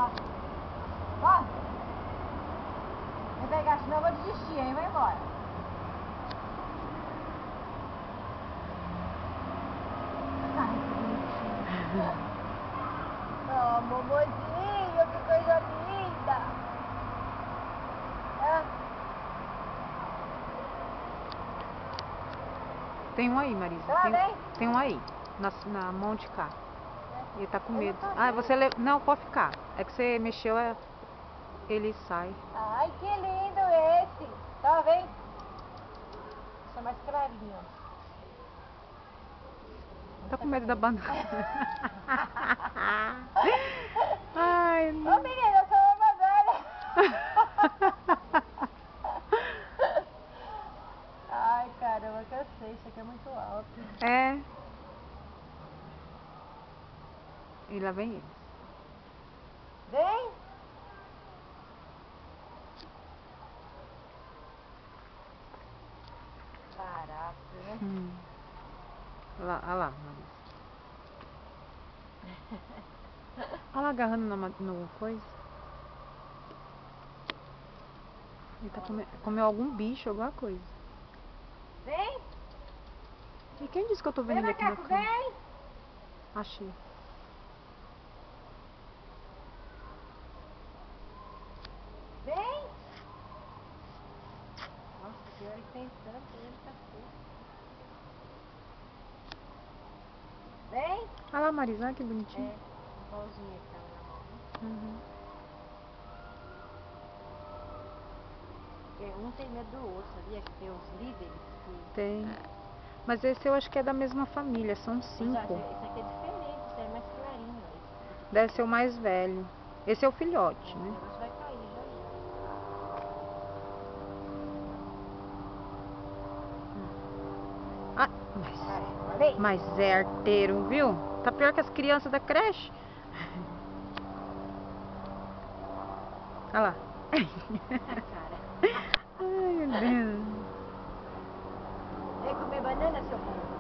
Ó. Ó. Vem pegar, senão eu vou desistir, hein? Vai embora. Ai, que bonitinho. Oh, momozinho, que coisa linda. É. Tem um aí, Marisa. Tá, vem. Tem um aí, na mão de cá. Ele tá com Ele medo. não tá Ah, vendo. você... Não, pode ficar. É que você mexeu, ele sai. Ai, que lindo esse. Tá, vem. Esse é mais clarinho. Tá com medo da banana. Ai, Ô, não. menina, eu sou uma banana. Ai, caramba, cansei. Isso aqui é muito alto. É. E lá vem ele. Vem. Barato, né? Olha lá, Marisa. Olha lá agarrando no coisa. Ele tá comeu algum bicho, alguma coisa. Vem. E quem disse que eu tô vendo Vem, ele aqui na macaco, cama? vem. Achei. Vem. Nossa, pior que tem tanto, ele tá feio. Vem. Olha lá, Marisa, olha que bonitinho. É, igualzinho aqui na mão, né? Uhum. Um tem medo do outro, sabia? Que tem os líderes que... Tem. Mas esse eu acho que é da mesma família, são 5. Esse aqui é diferente, esse é mais clarinho. Esse Deve ser o mais velho. Esse é o filhote, o né? negócio vai cair já já. Ah, mas é arteiro, viu? Tá pior que as crianças da creche. Olha lá. Cara. Ai, meu Deus. Vem comer banana, seu povo.